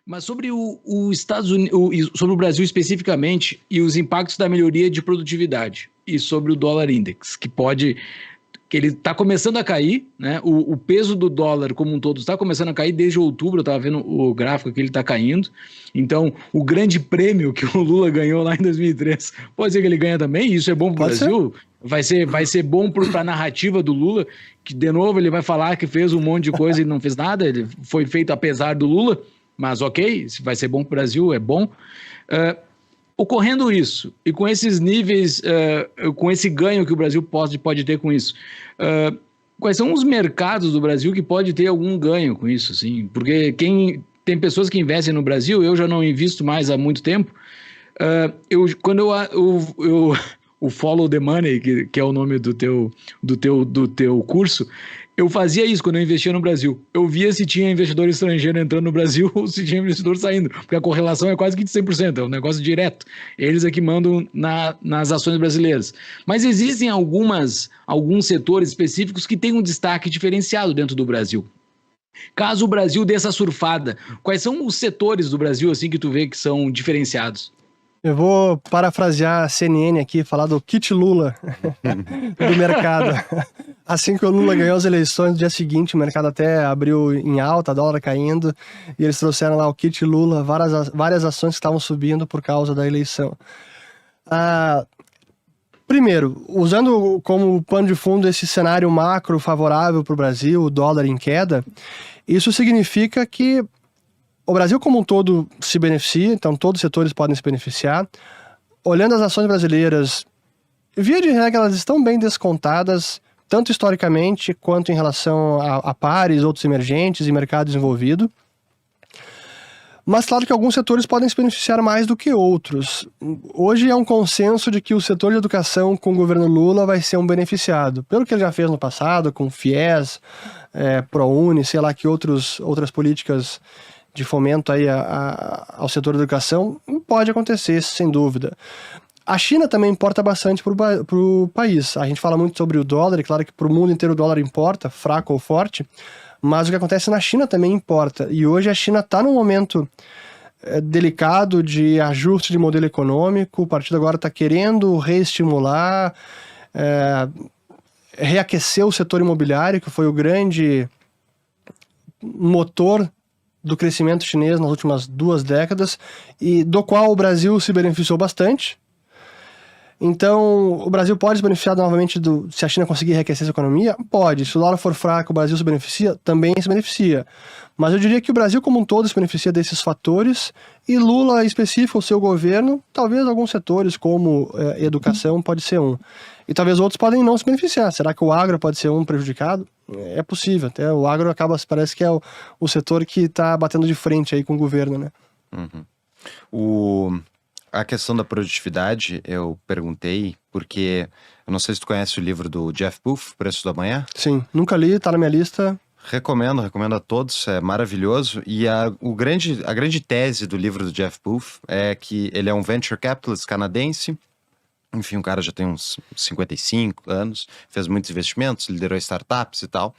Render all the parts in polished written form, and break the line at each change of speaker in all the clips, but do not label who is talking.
Mas sobre o Estados Unidos, sobre o Brasil especificamente e os impactos da melhoria de produtividade e sobre o dólar index, que ele está começando a cair, né? O peso do dólar como um todo está começando a cair desde outubro, eu estava vendo o gráfico que ele está caindo. Então, o grande prêmio que o Lula ganhou lá em 2003, pode ser que ele ganhe também, isso é bom para o Brasil? Vai ser bom para a narrativa do Lula, que de novo ele vai falar que fez um monte de coisa e não fez nada, ele foi feito apesar do Lula, mas ok, se vai ser bom para o Brasil, é bom. Ocorrendo isso, e com esses níveis, com esse ganho que o Brasil pode ter com isso, quais são os mercados do Brasil que pode ter algum ganho com isso? Assim? Porque tem pessoas que investem no Brasil, eu já não invisto mais há muito tempo. O Follow the Money, que é o nome do teu curso, eu fazia isso quando eu investia no Brasil. Eu via se tinha investidor estrangeiro entrando no Brasil ou se tinha investidor saindo, porque a correlação é quase que de 100%, é um negócio direto. Eles é que mandam nas ações brasileiras. Mas existem alguns setores específicos que têm um destaque diferenciado dentro do Brasil. Caso o Brasil dê essa surfada, quais são os setores do Brasil assim que tu vê que são diferenciados?
Eu vou parafrasear a CNN aqui, falar do kit Lula do mercado. Assim que o Lula ganhou as eleições, no dia seguinte o mercado até abriu em alta, dólar caindo, e eles trouxeram lá o kit Lula, várias ações que estavam subindo por causa da eleição. Primeiro, usando como pano de fundo esse cenário macro favorável para o Brasil, o dólar em queda, isso significa que o Brasil como um todo se beneficia, então todos os setores podem se beneficiar. Olhando as ações brasileiras, via de regra, elas estão bem descontadas, tanto historicamente quanto em relação a pares, outros emergentes e mercado desenvolvido. Mas claro que alguns setores podem se beneficiar mais do que outros. Hoje é um consenso de que o setor de educação com o governo Lula vai ser um beneficiado. Pelo que ele já fez no passado, com FIES, ProUni, sei lá que outras políticas de fomento aí ao setor da educação, pode acontecer, sem dúvida. A China também importa bastante para o país. A gente fala muito sobre o dólar, e claro que para o mundo inteiro o dólar importa, fraco ou forte, mas o que acontece na China também importa. E hoje a China está num momento delicado de ajuste de modelo econômico, o partido agora está querendo reestimular, reaquecer o setor imobiliário, que foi o grande motor do crescimento chinês nas últimas 2 décadas, e do qual o Brasil se beneficiou bastante. Então, o Brasil pode se beneficiar novamente se a China conseguir enriquecer essa economia? Pode. Se o dólar for fraco, o Brasil se beneficia? Também se beneficia. Mas eu diria que o Brasil como um todo se beneficia desses fatores, e Lula, em específico, o seu governo, talvez alguns setores como educação pode ser um. E talvez outros podem não se beneficiar. Será que o agro pode ser um prejudicado? É possível. Até o agro parece que é o setor que está batendo de frente aí com o governo, né?
Uhum. A questão da produtividade, eu perguntei porque, eu não sei se tu conhece o livro do Jeff Booth, Preço do Amanhã.
Sim, nunca li, tá na minha lista.
Recomendo a todos, é maravilhoso. E a grande tese do livro do Jeff Booth é que ele é um venture capitalist canadense. Enfim, o cara já tem uns 55 anos, fez muitos investimentos, liderou startups e tal.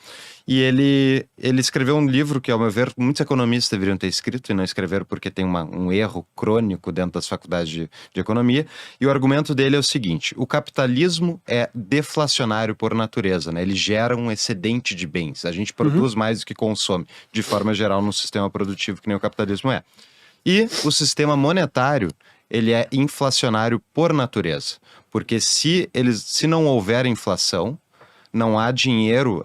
E ele escreveu um livro que, ao meu ver, muitos economistas deveriam ter escrito e não escreveram porque tem um erro crônico dentro das faculdades de economia. E o argumento dele é o seguinte: o capitalismo é deflacionário por natureza, né? Ele gera um excedente de bens. A gente produz mais do que consome, de forma geral, num sistema produtivo que nem o capitalismo é. E o sistema monetário, ele é inflacionário por natureza, porque se não houver inflação, não há dinheiro,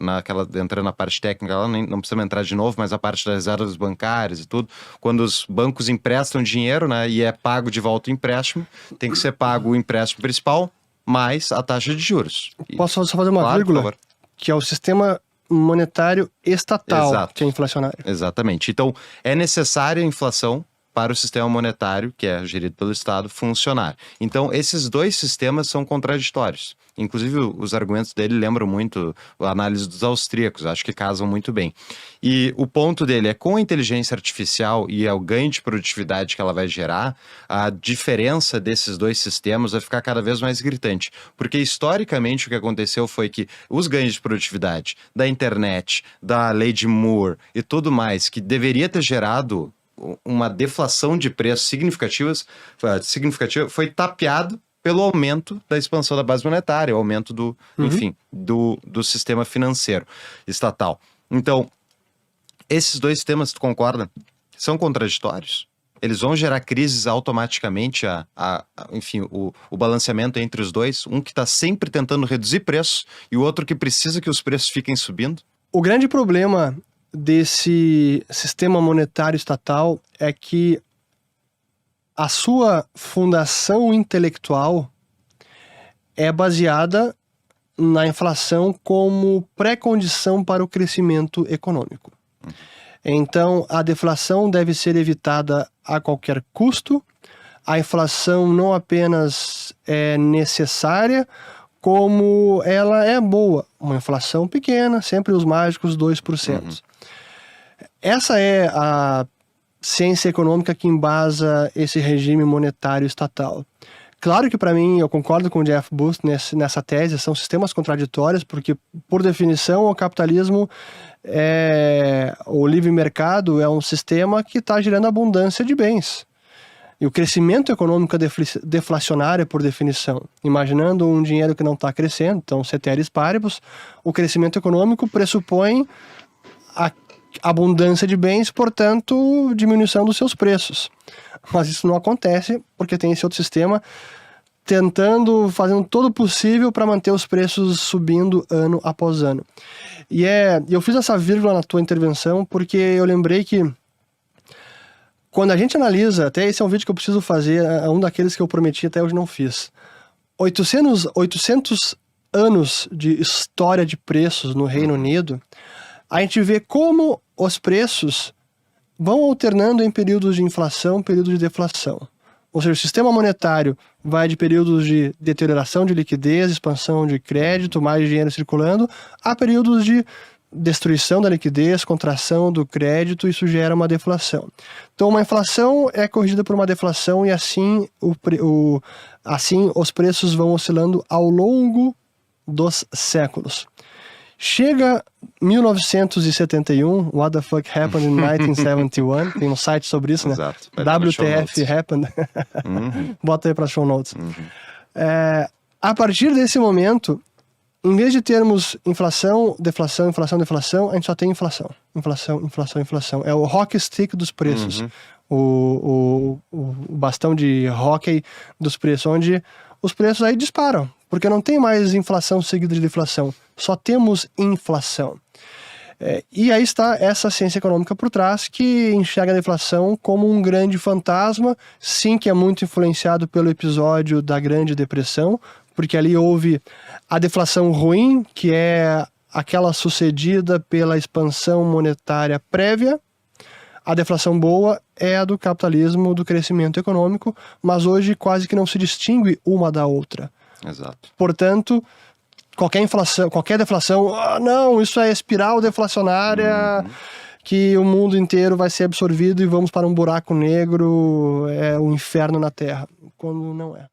entrando na parte técnica, lá não precisa entrar de novo, mas a parte das reservas bancárias e tudo, quando os bancos emprestam dinheiro, né, e é pago de volta o empréstimo, tem que ser pago o empréstimo principal mais a taxa de juros.
Posso só fazer uma vírgula? Que é o sistema monetário estatal. Exato. Que é inflacionário.
Exatamente. Então, é necessária a inflação para o sistema monetário, que é gerido pelo Estado, funcionar. Então, esses dois sistemas são contraditórios. Inclusive, os argumentos dele lembram muito a análise dos austríacos, acho que casam muito bem. E o ponto dele é, com a inteligência artificial e o ganho de produtividade que ela vai gerar, a diferença desses dois sistemas vai ficar cada vez mais gritante. Porque, historicamente, o que aconteceu foi que os ganhos de produtividade da internet, da lei de Moore e tudo mais, que deveria ter gerado uma deflação de preços significativa foi tapeado pelo aumento da expansão da base monetária, o aumento do sistema financeiro estatal. Então, esses dois sistemas, tu concorda, são contraditórios? Eles vão gerar crises automaticamente, enfim, o balanceamento entre os dois, um que está sempre tentando reduzir preços e o outro que precisa que os preços fiquem subindo?
O grande problema desse sistema monetário estatal é que a sua fundação intelectual é baseada na inflação como pré-condição para o crescimento econômico. Então, a deflação deve ser evitada a qualquer custo. A inflação não apenas é necessária, como ela é boa. Uma inflação pequena, sempre os mágicos 2%. Essa é a ciência econômica que embasa esse regime monetário estatal. Claro que, para mim, eu concordo com o Jeff Booth nessa tese, são sistemas contraditórios, porque, por definição, o capitalismo, o livre mercado, é um sistema que está gerando abundância de bens. E o crescimento econômico é deflacionário, por definição. Imaginando um dinheiro que não está crescendo, então, ceteris paribus, o crescimento econômico pressupõe a abundância de bens, portanto, diminuição dos seus preços. Mas isso não acontece porque tem esse outro sistema fazendo todo o possível para manter os preços subindo ano após ano. E eu fiz essa vírgula na tua intervenção porque eu lembrei que quando a gente analisa, até esse é um vídeo que eu preciso fazer, é um daqueles que eu prometi até hoje não fiz. 800 anos de história de preços no Reino Unido, a gente vê como os preços vão alternando em períodos de inflação, períodos de deflação. Ou seja, o sistema monetário vai de períodos de deterioração de liquidez, expansão de crédito, mais dinheiro circulando, a períodos de destruição da liquidez, contração do crédito, isso gera uma deflação. Então, uma inflação é corrigida por uma deflação e assim, assim os preços vão oscilando ao longo dos séculos. Chega 1971, What the Fuck Happened in 1971, tem um site sobre isso, né?
Exato.
WTF Happened. Bota aí para show notes. A partir desse momento, em vez de termos inflação, deflação, inflação, deflação, a gente só tem inflação. Inflação, inflação, inflação. É o hockey stick dos preços. O bastão de hóquei dos preços, onde os preços aí disparam, porque não tem mais inflação seguida de deflação, só temos inflação. E aí está essa ciência econômica por trás, que enxerga a deflação como um grande fantasma, sim, que é muito influenciado pelo episódio da Grande Depressão, porque ali houve a deflação ruim, que é aquela sucedida pela expansão monetária prévia. A deflação boa é a do capitalismo, do crescimento econômico, mas hoje quase que não se distingue uma da outra.
Exato.
Portanto, qualquer deflação, não, isso é espiral deflacionária, que o mundo inteiro vai ser absorvido e vamos para um buraco negro, é o inferno na Terra, quando não é.